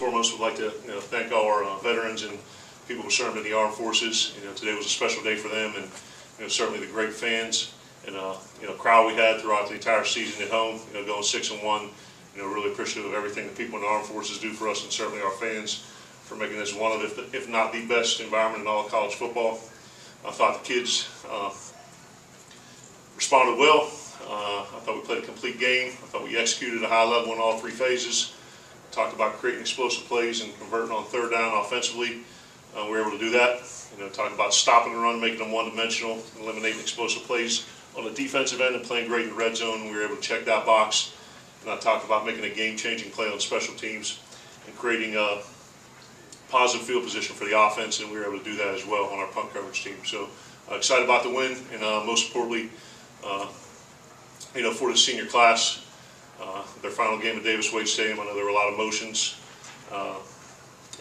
foremost, would like to thank all our veterans and people who served in the armed forces. Today was a special day for them, and certainly the great fans and crowd we had throughout the entire season at home. Going 6-1. Really appreciative of everything the people in the armed forces do for us, and certainly our fans for making this one of, if not the best environment in all of college football. I thought the kids responded well. I thought we played a complete game. I thought we executed at a high level in all three phases. Talked about creating explosive plays and converting on third down offensively. We were able to do that. Talked about stopping the run, making them one-dimensional, eliminating explosive plays on the defensive end and playing great in the red zone. We were able to check that box. And I talked about making a game-changing play on special teams and creating a positive field position for the offense, and we were able to do that as well on our punt coverage team. So excited about the win, and most importantly, for the senior class, their final game at Davis Wade Stadium. I know there were a lot of emotions,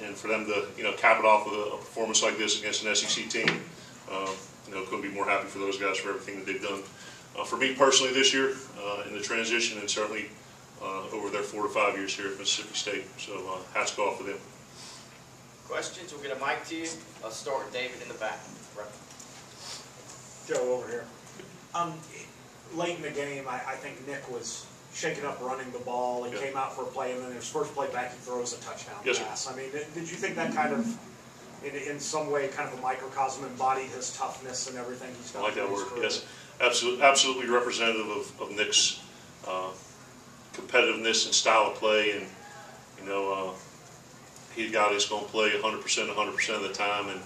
and for them to cap it off with a performance like this against an SEC team, couldn't be more happy for those guys for everything that they've done for me personally this year in the transition, and certainly over their 4 to 5 years here at Mississippi State. So hats go off to them. Questions? We'll get a mic to you. Let's start with David in the back. Right. Joe over here. Late in the game, I think Nick was shaking up running the ball. He came out for a play, and then his first play back, he throws a touchdown pass. I mean, did you think that kind of, in some way, kind of a microcosm embodied his toughness and everything he's done? I like that word. Yes, absolutely representative of Nick's competitiveness and style of play, and he's a guy that's going to play 100% of the time, and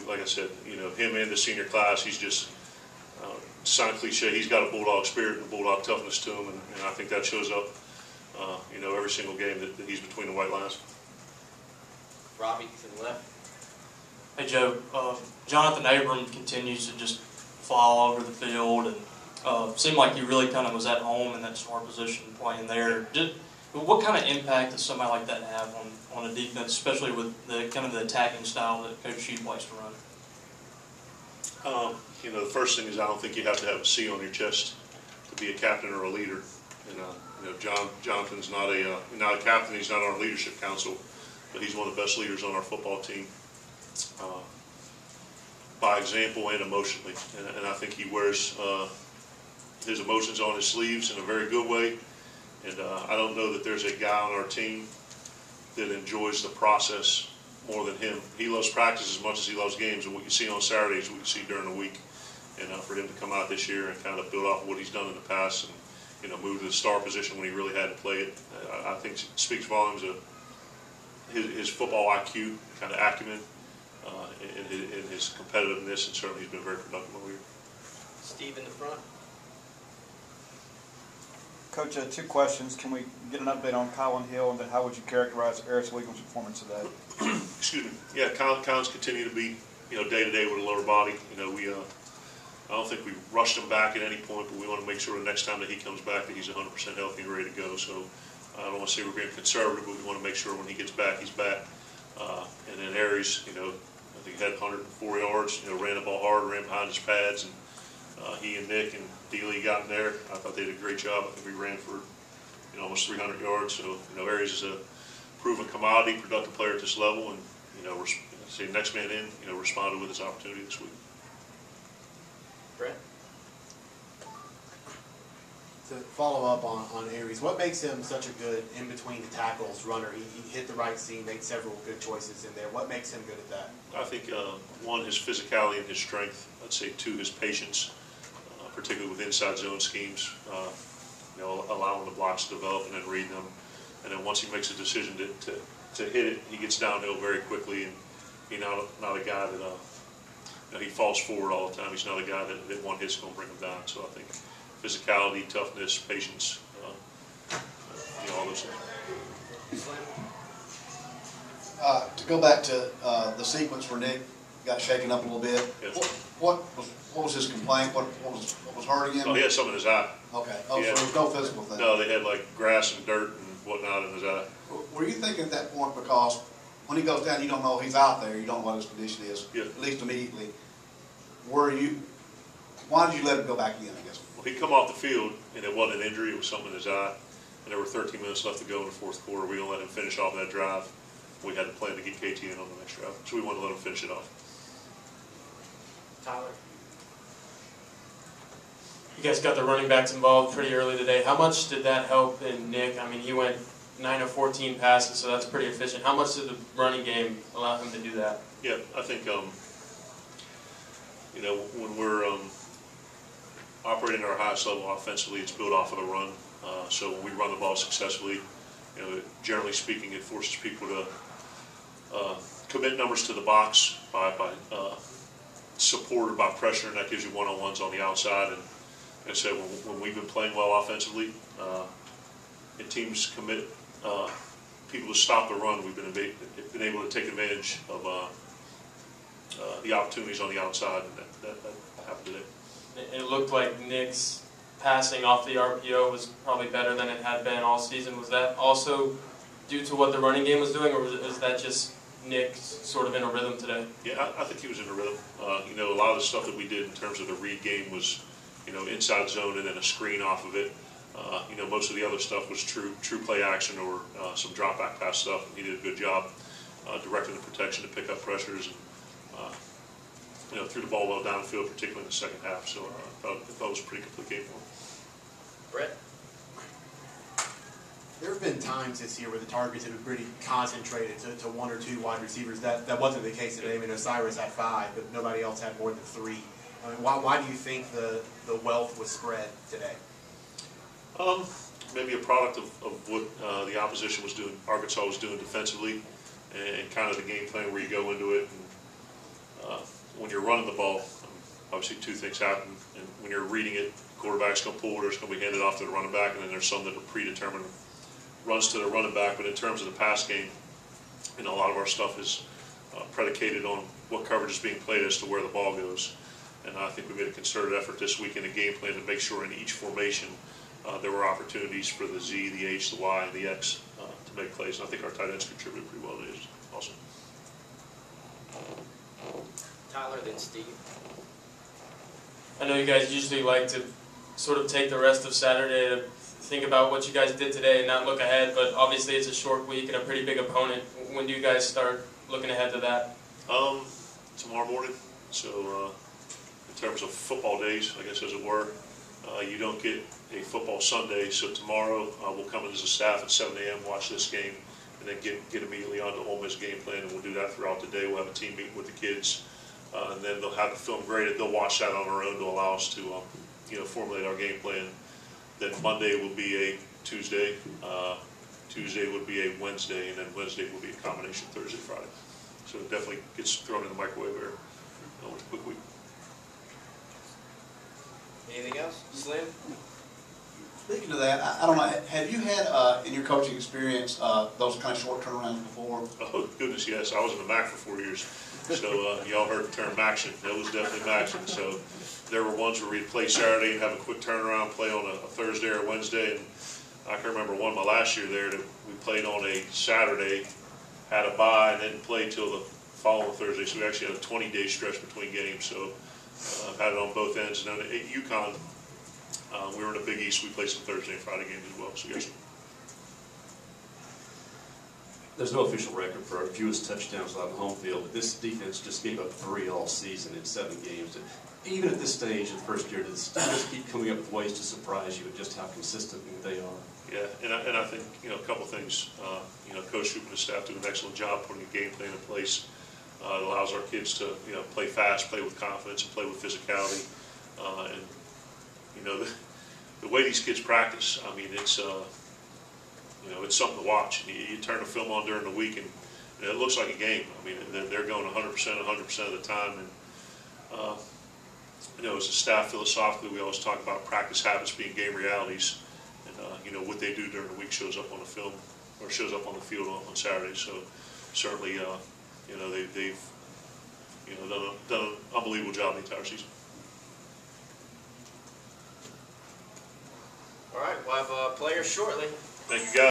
like I said, him and the senior class, he's just sound cliche. He's got a bulldog spirit and a bulldog toughness to him, and I think that shows up, every single game that he's between the white lines. Robbie to the left. Hey Joe, Jonathan Abram continues to just fly all over the field, and seemed like he really kind of was at home in that star position playing there. What kind of impact does somebody like that have on a defense, especially with the kind of the attacking style that Coach Sheed likes to run? The first thing is I don't think you have to have a C on your chest to be a captain or a leader. And Jonathan's not a captain. He's not on our leadership council, but he's one of the best leaders on our football team, by example and emotionally. And I think he wears his emotions on his sleeves in a very good way. And I don't know that there's a guy on our team that enjoys the process more than him. He loves practice as much as he loves games, and what you see on Saturdays, what you see during the week. And for him to come out this year and kind of build off of what he's done in the past, and move to the star position when he really had to play it, I think speaks volumes of his football IQ, kind of acumen, and his competitiveness, and certainly he's been very productive all year. Steve in the front. Coach, 2 questions. Can we get an update on Colin Hill, and then how would you characterize Eris Wiggum's performance today? Excuse me. Yeah, Colin's continue to be, day to day with a lower body. I don't think we rushed him back at any point, but we want to make sure the next time that he comes back that he's 100% healthy and ready to go. So I don't want to say we're being conservative, but we want to make sure when he gets back, he's back. And then Aries, I think he had 104 yards. Ran the ball hard, ran behind his pads, and he and Nick and Dealey got in there. I thought they did a great job. I think we ran for almost 300 yards. So Aries is a proven commodity, productive player at this level, and next man in, responded with his opportunity this week. Brett? To follow up on Aries, what makes him such a good in-between the tackles runner? He hit the right seam, made several good choices in there. What makes him good at that? I think, 1, his physicality and his strength. I'd say 2, his patience, particularly with inside zone schemes, allowing the blocks to develop and then reading them. And then once he makes a decision to hit it, he gets downhill very quickly, and he's not a guy that he falls forward all the time. He's not a guy that one hit's going to bring him down. So I think physicality, toughness, patience, all those things. To go back to the sequence where Nick got shaken up a little bit, Yes. what was his complaint? What was hurting him? Oh, he had something in his eye. Okay. Oh, so there was no physical thing. No, they had like grass and dirt and whatnot in his eye. Were you thinking at that point, because when he goes down, you don't know if he's out there, you don't know what his condition is, at least immediately. Why did you let him go back in, I guess? Well, he come off the field, and it wasn't an injury, it was something in his eye. and there were 13 minutes left to go in the fourth quarter. We don't let him finish off that drive. We had to plan to get KT in on the next drive, so we wanted to let him finish it off. Tyler? You guys got the running backs involved pretty early today. How much did that help in Nick? I mean, he went 9 of 14 passes, so that's pretty efficient. How much did the running game allow him to do that? Yeah, I think, you know, when we're operating at our highest level offensively, it's built off of the run. So when we run the ball successfully, you know, generally speaking, it forces people to commit numbers to the box by support or by pressure, and that gives you one-on-ones on the outside. And like I said, when we've been playing well offensively, and teams commit people to stop the run, we've been able to take advantage of the opportunities on the outside, and that happened today. It looked like Nick's passing off the RPO was probably better than it had been all season. Was that also due to what the running game was doing, or was that just Nick sort of in a rhythm today? Yeah, I think he was in a rhythm. You know, a lot of the stuff that we did in terms of the read game was, you know, inside zone and then a screen off of it. You know, most of the other stuff was true play action or some drop back pass stuff. And he did a good job directing the protection to pick up pressures and, you know, threw the ball well downfield, particularly in the second half. So I thought it was a pretty complete game for him. Brett? There have been times this year where the targets have been pretty concentrated to one or two wide receivers. That wasn't the case today. I mean, Osiris had 5, but nobody else had more than 3. I mean, why do you think the wealth was spread today? Maybe a product of what the opposition was doing, Arkansas was doing defensively, and kind of the game plan where you go into it. And, when you're running the ball, obviously 2 things happen. And when you're reading it, quarterback's going to pull it, or it's going to be handed off to the running back, and then there's some that are predetermined runs to the running back. But in terms of the pass game, you know, a lot of our stuff is predicated on what coverage is being played as to where the ball goes. And I think we made a concerted effort this week in the game plan to make sure in each formation there were opportunities for the Z, the H, the Y, and the X to make plays. And I think our tight ends contributed pretty well today also. Tyler, then Steve. I know you guys usually like to sort of take the rest of Saturday to think about what you guys did today and not look ahead, but obviously it's a short week and a pretty big opponent. When do you guys start looking ahead to that? Tomorrow morning. So in terms of football days, I guess as it were, you don't get a football Sunday. So tomorrow we'll come in as a staff at 7 a.m., watch this game, and then get immediately on to Ole Miss game plan, and we'll do that throughout the day. We'll have a team meeting with the kids, and then they'll have the film graded. They'll watch that on their own to allow us to you know, formulate our game plan. Then Monday will be a Tuesday, Tuesday would be a Wednesday, and then Wednesday will be a combination Thursday, Friday. So it definitely gets thrown in the microwave there. It's a quick week. Anything else? Slim? Speaking of that, I don't know, have you had, in your coaching experience, those kind of short turnarounds before? Oh, goodness, yes. I was in the MAC for 4 years. So y'all heard the term Maction. That was definitely Maction. So there were ones where we'd play Saturday and have a quick turnaround, play on a Thursday or Wednesday. And I can remember one my last year there that we played on a Saturday, had a bye, and then played till the following Thursday. So we actually had a 20-day stretch between games. So I've had it on both ends. And then at UConn, we were in the Big East. We played some Thursday and Friday games as well. So yes. There's no official record for fewest touchdowns on the home field, but this defense just gave up 3 all season in 7 games. Even at this stage in the first year, does just keep coming up with ways to surprise you at just how consistent they are? Yeah, and I think, you know, a couple things. You know, Coach Hoop and his staff do an excellent job putting a game plan in place. It allows our kids to, you know, play fast, play with confidence, and play with physicality. And you know, the way these kids practice, I mean, it's you know, it's something to watch. You turn the film on during the week, and it looks like a game. I mean, they're going 100% of the time. And you know, as a staff, philosophically, we always talk about practice habits being game realities. And you know, what they do during the week shows up on the film, or shows up on the field on Saturday. So certainly, you know, they've you know, done an unbelievable job the entire season. All right, we'll have players shortly. Thank you, guys.